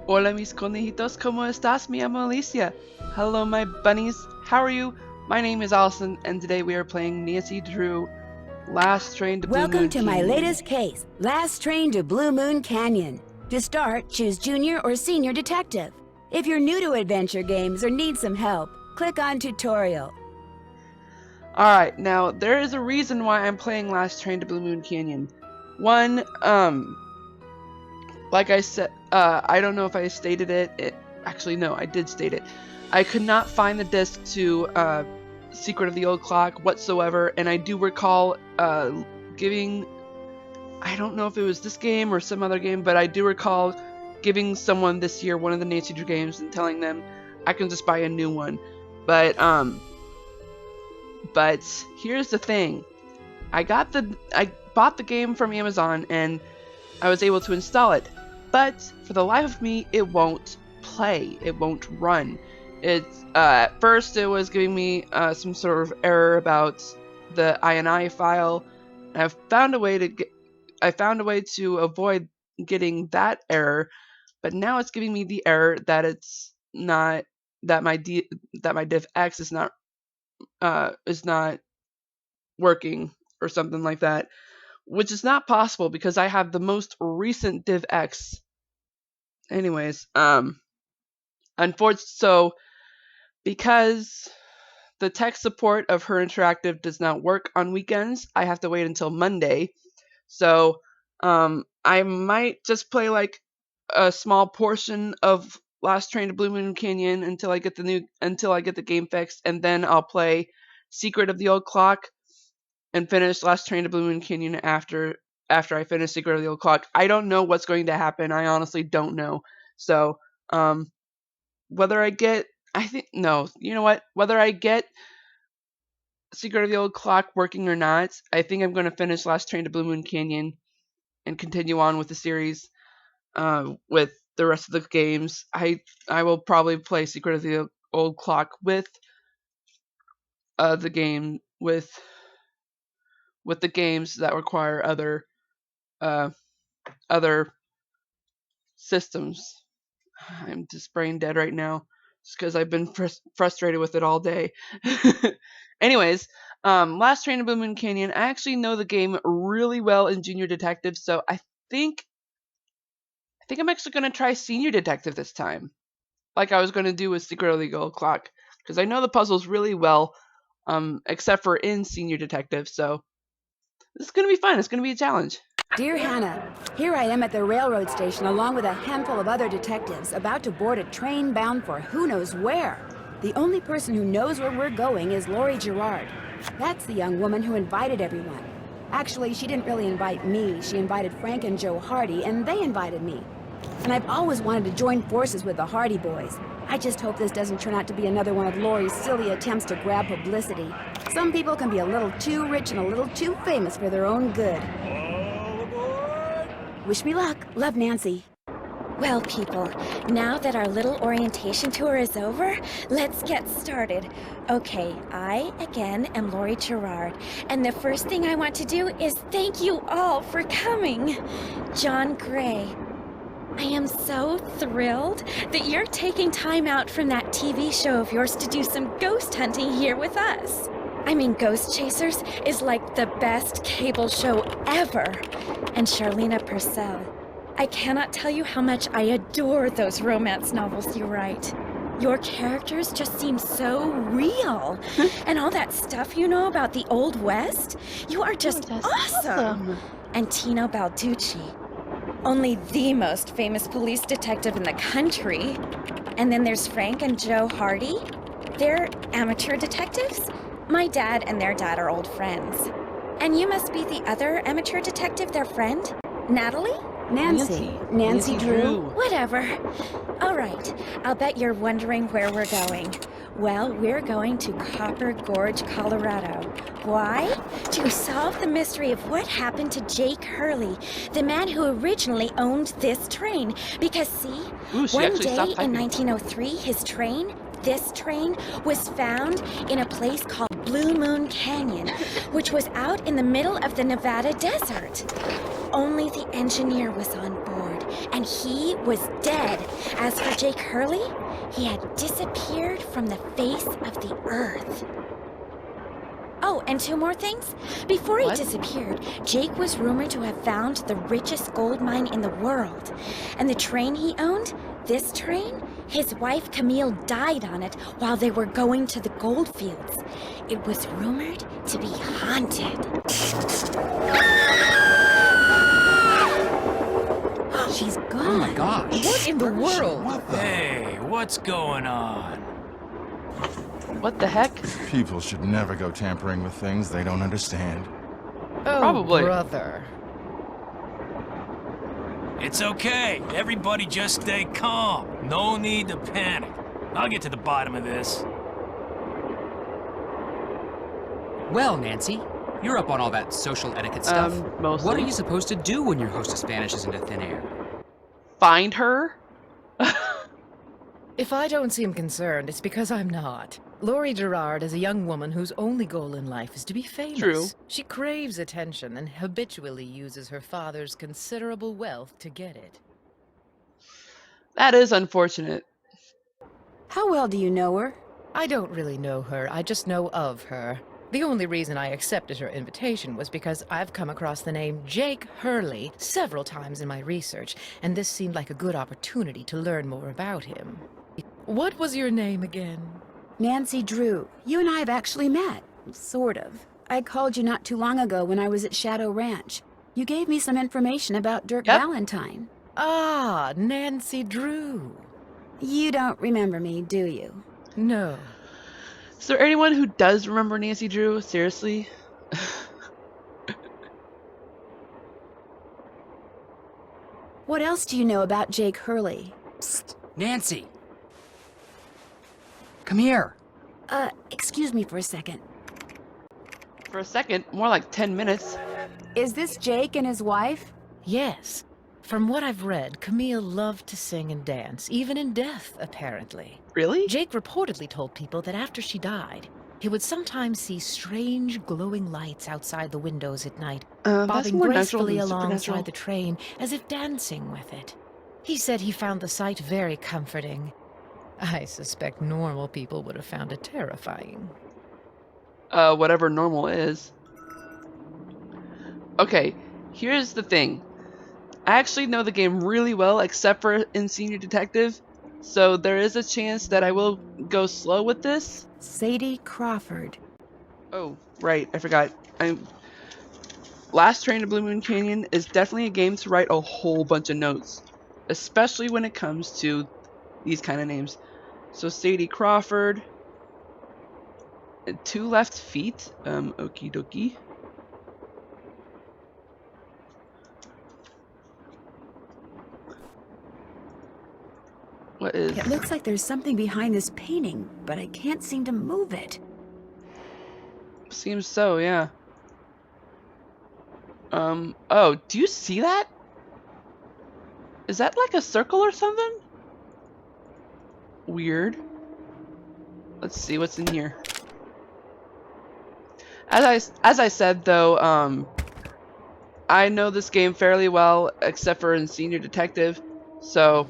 Hola mis conejitos, ¿cómo estás? Me llamo Alicia. Hello my bunnies, how are you? My name is Allison and today we are playing Nancy Drew Last Train to Blue Welcome Moon to my Canyon. latest case, Last Train to Blue Moon Canyon. To start, choose Junior or Senior Detective. If you're new to adventure games or need some help, click on Tutorial. Alright, now there is a reason why I'm playing Last Train to Blue Moon Canyon. One, like I said, I don't know if I stated it. Actually, no, I did state it. I could not find the disc to Secret of the Old Clock whatsoever, and I do recall giving, I don't know if it was this game or some other game, but I do recall giving someone this year one of the Nancy Drew games and telling them I can just buy a new one. But here's the thing. I bought the game from Amazon and I was able to install it. But for the life of me, it won't play. It won't run. It's at first it was giving me some sort of error about the INI file. I found a way to avoid getting that error, but now it's giving me the error that it's not that my divx is not working or something like that, which is not possible because I have the most recent divx. Anyways, unfortunately, so because the tech support of Her Interactive does not work on weekends, I have to wait until Monday. So I might just play like a small portion of Last Train to Blue Moon Canyon until I get the game fixed, and then I'll play Secret of the Old Clock and finish Last Train to Blue Moon Canyon after I finish Secret of the Old Clock. I don't know what's going to happen. I honestly don't know. So whether I get you know what? Whether I get Secret of the Old Clock working or not, I think I'm going to finish Last Train to Blue Moon Canyon and continue on with the series with the rest of the games. I will probably play Secret of the Old Clock with the game with the games that require other systems. I'm just brain dead right now just because I've been frustrated with it all day. Anyways, Last Train to Blue Moon Canyon. I actually know the game really well in Junior Detective, so I think I'm actually going to try Senior Detective this time, like I was going to do with Secret of the Old Clock, because I know the puzzles really well, except for in Senior Detective. So this is going to be fun. It's going to be a challenge. Dear Hannah, here I am at the railroad station along with a handful of other detectives about to board a train bound for who knows where. The only person who knows where we're going is Lori Gerard. That's the young woman who invited everyone. Actually, she didn't really invite me. She invited Frank and Joe Hardy, and they invited me. And I've always wanted to join forces with the Hardy Boys. I just hope this doesn't turn out to be another one of Lori's silly attempts to grab publicity. Some people can be a little too rich and a little too famous for their own good. Wish me luck. Love, Nancy. Well, people, now that our little orientation tour is over, let's get started. Okay, I, again, am Lori Gerard, and the first thing I want to do is thank you all for coming. John Gray, I am so thrilled that you're taking time out from that TV show of yours to do some ghost hunting here with us. I mean, Ghost Chasers is like the best cable show ever. And Charlena Purcell, I cannot tell you how much I adore those romance novels you write. Your characters just seem so real. And all that stuff you know about the Old West, you are just awesome. And Tino Balducci, only the most famous police detective in the country. And then there's Frank and Joe Hardy. They're amateur detectives. My dad and their dad are old friends. And you must be the other amateur detective, their friend? Natalie? Nancy Drew. Whatever. All right, I'll bet you're wondering where we're going. Well, we're going to Copper Gorge, Colorado. Why? To solve the mystery of what happened to Jake Hurley, the man who originally owned this train. Because see, one day in 1903, this train was found in a place called Blue Moon Canyon, which was out in the middle of the Nevada desert. Only the engineer was on board. and he was dead. As for Jake Hurley, he had disappeared from the face of the earth. Oh, and two more things. Before he disappeared, Jake was rumored to have found the richest gold mine in the world. And the train he owned, this train, his wife Camille died on it while they were going to the gold fields. It was rumored to be haunted. She's gone. Oh my gosh. What in the world? Hey, what's going on? What the heck? People should never go tampering with things they don't understand. Oh, Probably. brother. It's okay. Everybody just stay calm. No need to panic. I'll get to the bottom of this. Well, Nancy, you're up on all that social etiquette stuff. Mostly. What are you supposed to do when your hostess vanishes into thin air? Find her? If I don't seem concerned, it's because I'm not. Laurie Gerard is a young woman whose only goal in life is to be famous. True. She craves attention and habitually uses her father's considerable wealth to get it. That is unfortunate. How well do you know her? I don't really know her, I just know of her. The only reason I accepted her invitation was because I've come across the name Jake Hurley several times in my research, and this seemed like a good opportunity to learn more about him. What was your name again? Nancy Drew. You and I have actually met. Sort of. I called you not too long ago when I was at Shadow Ranch. You gave me some information about Dirk Valentine. Ah, Nancy Drew. You don't remember me, do you? No. Is there anyone who does remember Nancy Drew? Seriously? What else do you know about Jake Hurley? Psst, Nancy! Come here! Excuse me for a second. For a second, more like 10 minutes. Is this Jake and his wife? Yes. From what I've read, Camille loved to sing and dance, even in death, apparently. Really? Jake reportedly told people that after she died, he would sometimes see strange glowing lights outside the windows at night, That's bobbing more natural gracefully than supernatural. alongside the train as if dancing with it. He said he found the sight very comforting. I suspect normal people would have found it terrifying. Whatever normal is. Okay, here's the thing. I actually know the game really well, except for in Senior Detective, so there is a chance that I will go slow with this. Sadie Crawford. Oh, right, I forgot. Last Train to Blue Moon Canyon is definitely a game to write a whole bunch of notes, especially when it comes to these kind of names. So Sadie Crawford, and 2 left feet, okie dokie. What is... It looks like there's something behind this painting, but I can't seem to move it. Seems so, yeah. Oh, do you see that? Is that like a circle or something? Weird. Let's see what's in here. As I said though, I know this game fairly well, except for in Senior Detective, so...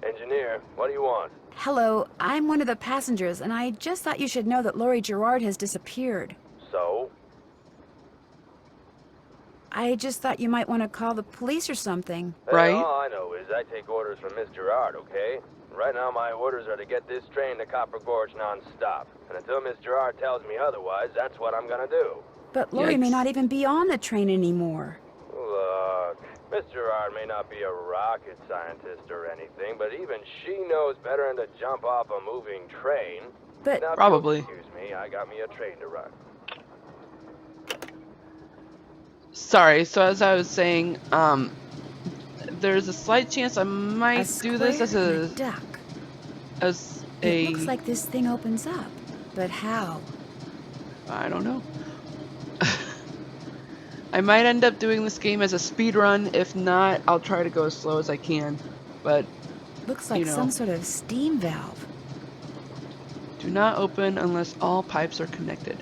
Engineer, what do you want? Hello, I'm one of the passengers, and I just thought you should know that Laurie Gerard has disappeared. So? I just thought you might want to call the police or something. Right. All I know is I take orders from Miss Gerard, okay? Right now my orders are to get this train to Copper Gorge non-stop. And until Miss Gerard tells me otherwise, that's what I'm gonna do. But Laurie may Yikes. not even be on the train anymore. Look, Miss Gerard may not be a rocket scientist or anything, but even she knows better than to jump off a moving train. But Now, if Probably. you'll excuse me, I got me a train to run. Sorry, so as I was saying, there's a slight chance I might do this as square and a... duck. as It a... looks like this thing opens up, but how? I don't know. I might end up doing this game as a speed run. If not, I'll try to go as slow as I can. But Looks like You know. some sort of steam valve. do not open unless all pipes are connected.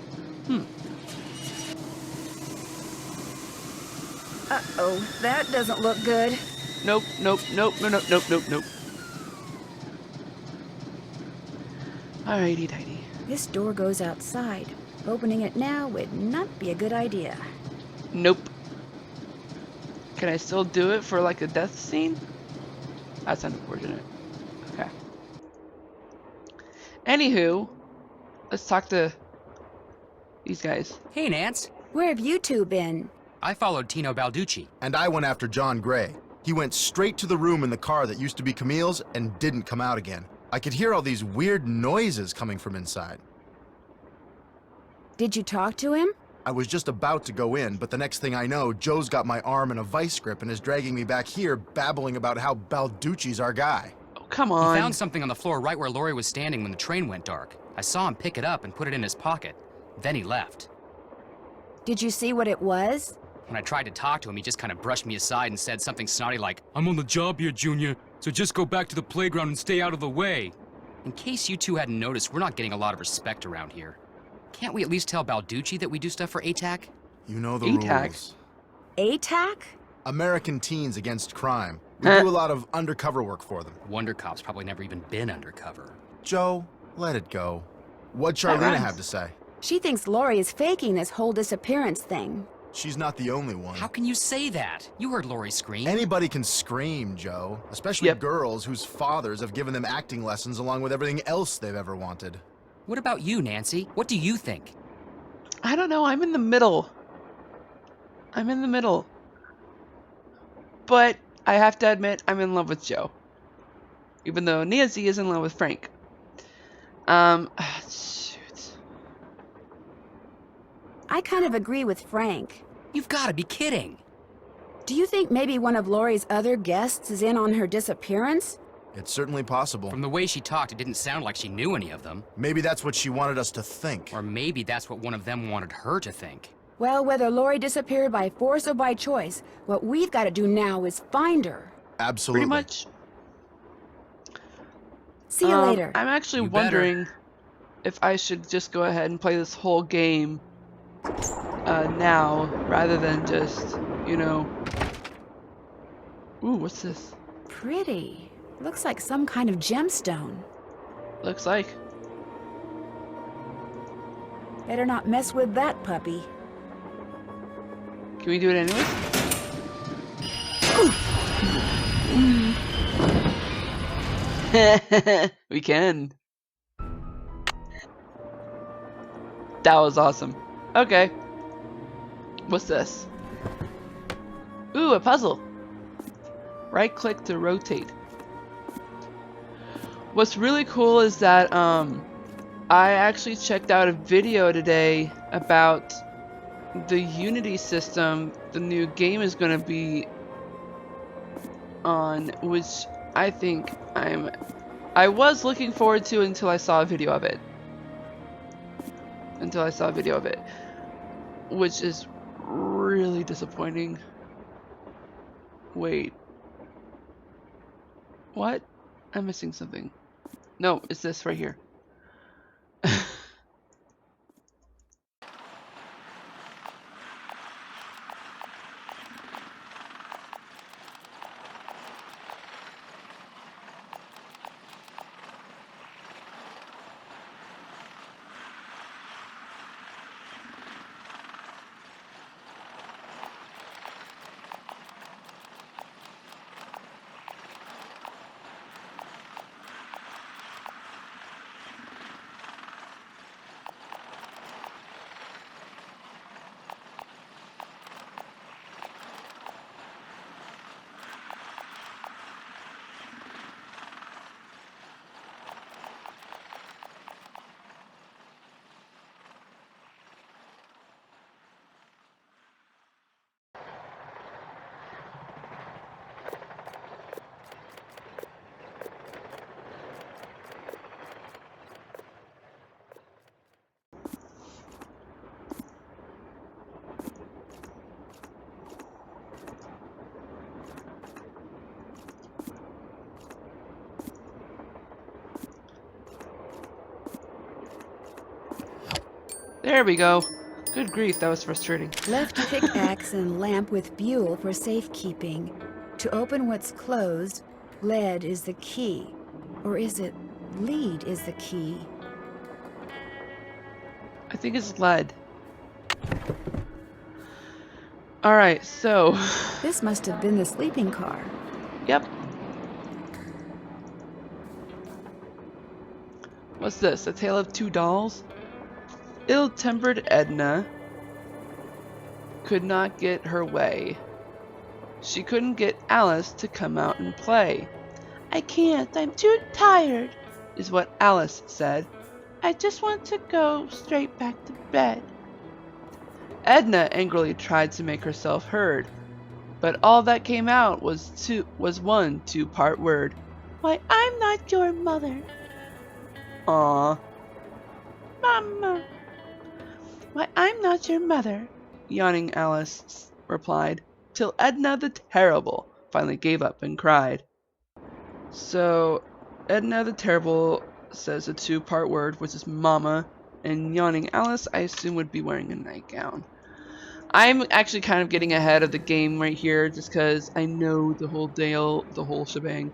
Uh-oh, that doesn't look good. Nope, nope, nope, no, nope, nope, nope, nope. Alrighty, tighty. This door goes outside. Opening it now would not be a good idea. Nope. Can I still do it for like a death scene? That's unfortunate. Okay. Anywho, let's talk to these guys. Hey, Nance. Where have you two been? I followed Tino Balducci. And I went after John Gray. He went straight to the room in the car that used to be Camille's and didn't come out again. I could hear all these weird noises coming from inside. Did you talk to him? I was just about to go in, but the next thing I know, Joe's got my arm in a vice grip and is dragging me back here, babbling about how Balducci's our guy. Oh, come He on. found something on the floor right where Laurie was standing when the train went dark. I saw him pick it up and put it in his pocket. Then he left. Did you see what it was? When I tried to talk to him, he just kind of brushed me aside and said something snotty like, "I'm on the job here, Junior, so just go back to the playground and stay out of the way." In case you two hadn't noticed, we're not getting a lot of respect around here. Can't we at least tell Balducci that we do stuff for ATAC? You know the ATAC. rules. ATAC? American Teens Against Crime. We do a lot of undercover work for them. Wonder Cop's probably never even been undercover. Joe, let it go. What'd That Charlena rhymes. have to say? She thinks Laurie is faking this whole disappearance thing. She's not the only one. How can you say that? You heard Laurie scream. Anybody can scream, Joe. Especially Yep. girls whose fathers have given them acting lessons along with everything else they've ever wanted. What about you, Nancy? What do you think? I don't know. I'm in the middle. I'm in the middle. But I have to admit, I'm in love with Joe. Even though Nancy is in love with Frank. Shoot. I kind of agree with Frank. You've got to be kidding. Do you think maybe one of Laurie's other guests is in on her disappearance? It's certainly possible. From the way she talked, it didn't sound like she knew any of them. Maybe that's what she wanted us to think. Or maybe that's what one of them wanted her to think. Well, whether Laurie disappeared by force or by choice, what we've got to do now is find her. Absolutely. Pretty much. See you later. I'm actually You better. wondering if I should just go ahead and play this whole game now, rather than just, you know... Ooh, what's this? Pretty. Looks like some kind of gemstone. Looks like. Better not mess with that puppy. Can we do it anyways? We can. That was awesome. Okay. What's this? Ooh, a puzzle. Right click to rotate. What's really cool is that I actually checked out a video today about the Unity system the new game is going to be on, which I think I was looking forward to until I saw a video of it. Which is really disappointing. Wait. What? I'm missing something. No, it's this right here. There we go. Good grief, that was frustrating. Left pickaxe and lamp with buhl for safekeeping. To open what's closed, lead is the key. Or is it lead is the key? I think it's lead. Alright, so... This must have been the sleeping car. Yep. What's this? A Tale of Two Dolls? Ill-tempered Edna could not get her way. She couldn't get Alice to come out and play. I can't, I'm too tired, is what Alice said. I just want to go straight back to bed. Edna angrily tried to make herself heard, but all that came out was one two-part word. Why, I'm not your mother. Aw. Mama. Why, I'm not your mother, yawning Alice replied, till Edna the Terrible finally gave up and cried. So, Edna the Terrible says a two-part word, which is mama, and yawning Alice, I assume, would be wearing a nightgown. I'm actually kind of getting ahead of the game right here, just because I know the whole deal, the whole shebang.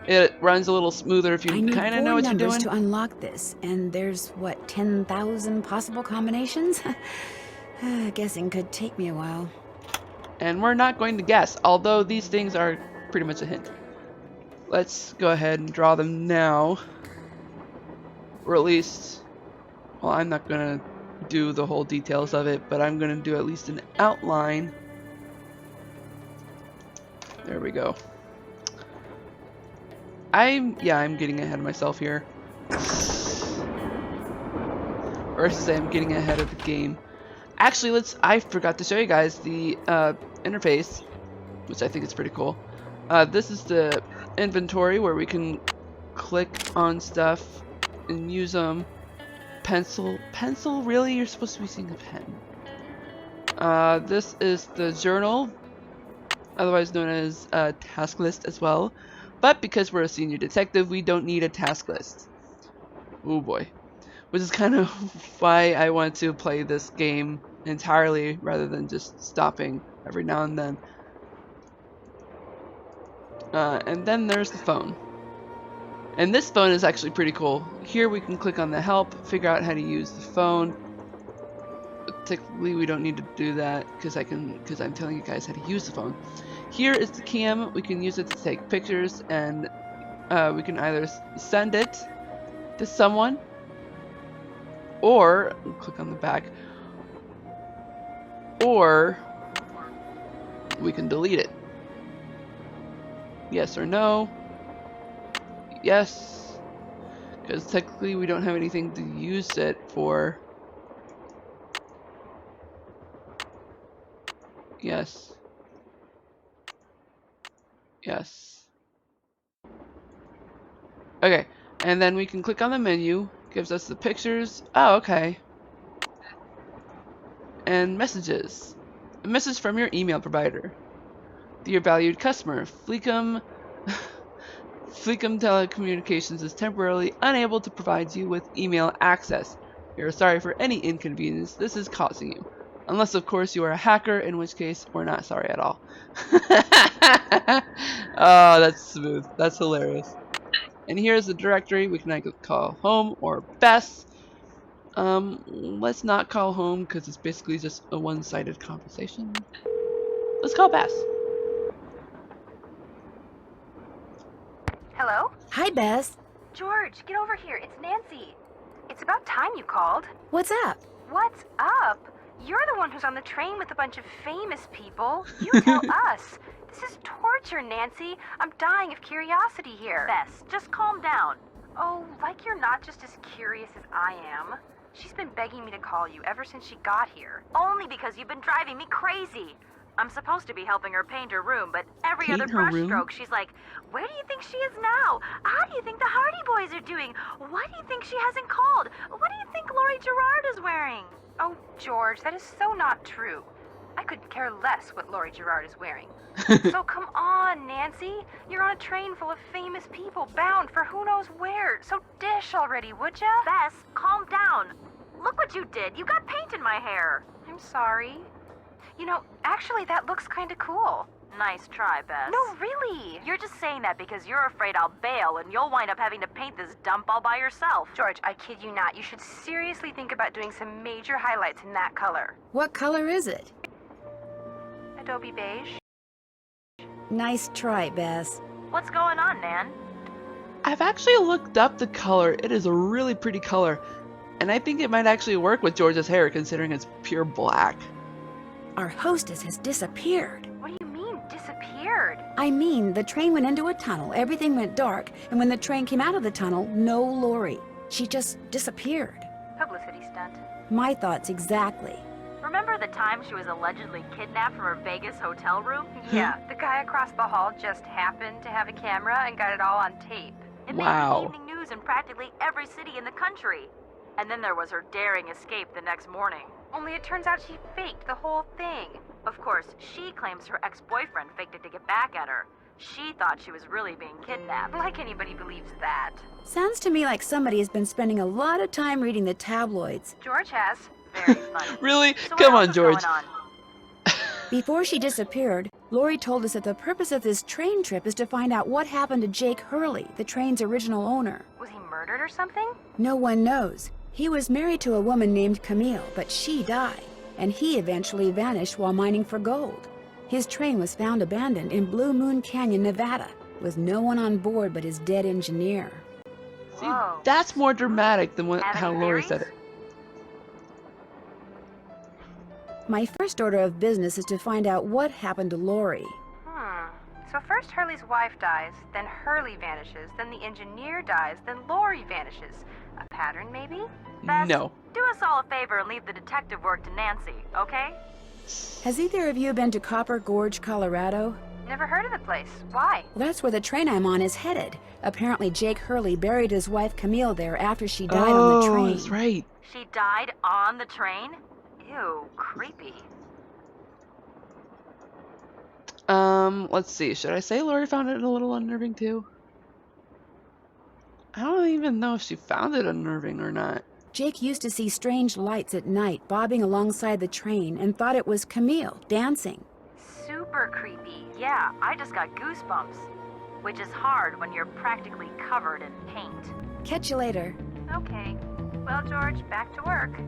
It runs a little smoother if you kind of know what you're doing. I need 4 numbers to unlock this, and there's, what, 10,000 possible combinations? Guessing could take me a while. And we're not going to guess, although these things are pretty much a hint. Let's go ahead and draw them now. Or at least, well, I'm not going to do the whole details of it, but I'm going to do at least an outline. There we go. I'm getting ahead of myself here. Or I should say I'm getting ahead of the game. Actually, I forgot to show you guys the interface, which I think is pretty cool. This is the inventory where we can click on stuff and use them. Pencil, really? You're supposed to be seeing a pen. This is the journal, otherwise known as a task list as well. But because we're a senior detective, we don't need a task list. Oh boy. Which is kind of why I want to play this game entirely rather than just stopping every now and then. And then there's the phone. And this phone is actually pretty cool. Here we can click on the help, figure out how to use the phone. But technically we don't need to do that because I'm telling you guys how to use the phone. Here is the cam. We can use it to take pictures, and we can either send it to someone, or click on the back, or we can delete it. Yes or no? Yes, because technically we don't have anything to use it for. Yes. Yes. Okay, and then we can click on the menu, gives us the pictures. Oh, okay. And messages. A message from your email provider. Dear valued customer, Fleekum Telecommunications is temporarily unable to provide you with email access. We are sorry for any inconvenience this is causing you. Unless, of course, you are a hacker, in which case, we're not sorry at all. Oh, that's smooth. That's hilarious. And here's the directory. We can either call home or Bess. Let's not call home because it's basically just a one-sided conversation. Let's call Bess. Hello? Hi, Bess. George, get over here. It's Nancy. It's about time you called. What's up? What's up? You're the one who's on the train with a bunch of famous people. You tell us. This is torture, Nancy. I'm dying of curiosity here. Bess, just calm down. Oh, like you're not just as curious as I am. She's been begging me to call you ever since she got here. Only because you've been driving me crazy. I'm supposed to be helping her paint her room, but every other brushstroke, she's like, where do you think she is now? How do you think the Hardy Boys are doing? Why do you think she hasn't called? What do you think Laurie Gerard is wearing? Oh, George, that is so not true. I could care less what Laurie Gerard is wearing. So come on, Nancy. You're on a train full of famous people bound for who knows where. So dish already, would ya? Bess, calm down. look what you did. You got paint in my hair. I'm sorry. You know, actually, that looks kind of cool. Nice try, Bess. No, really. You're just saying that because you're afraid I'll bail and you'll wind up having to paint this dump all by yourself. George, I kid you not. You should seriously think about doing some major highlights in that color. What color is it? Adobe beige. Nice try, Bess. What's going on, Nan? I've actually looked up the color. It is a really pretty color. And I think it might actually work with George's hair considering it's pure black. Our hostess has disappeared. What do you mean, disappeared? I mean, the train went into a tunnel, everything went dark, and when the train came out of the tunnel, no Lori. She just disappeared. Publicity stunt. My thoughts exactly. Remember the time she was allegedly kidnapped from her Vegas hotel room? Yeah, the guy across the hall just happened to have a camera and got it all on tape. It made the evening news in practically every city in the country. And then there was her daring escape the next morning. Only it turns out she faked the whole thing. Of course, she claims her ex-boyfriend faked it to get back at her. She thought she was really being kidnapped. Like anybody believes that. Sounds to me like somebody has been spending a lot of time reading the tabloids. George has. Very funny. Really? So Come what on, else is George. going on? Before she disappeared, Lori told us that the purpose of this train trip is to find out what happened to Jake Hurley, the train's original owner. Was he murdered or something? No one knows. He was married to a woman named Camille, but she died, and he eventually vanished while mining for gold. His train was found abandoned in Blue Moon Canyon, Nevada, with no one on board but his dead engineer. See, Whoa. that's more dramatic than Have how any Lori theories? said it. My first order of business is to find out what happened to Lori. So first Hurley's wife dies, then Hurley vanishes, then the engineer dies, then Lori vanishes. A pattern, maybe? Bess, No. do us all a favor and leave the detective work to Nancy, okay? Has either of you been to Copper Gorge, Colorado? Never heard of the place. Why? Well, that's where the train I'm on is headed. Apparently Jake Hurley buried his wife Camille there after she died on the train. That's right. She died on the train? Ew, creepy. Let's see. Should I say Lori found it a little unnerving too? I don't even know if she found it unnerving or not. Jake used to see strange lights at night bobbing alongside the train and thought it was Camille dancing. Super creepy. Yeah, I just got goosebumps. Which is hard when you're practically covered in paint. Catch you later. Okay. Well, George, back to work.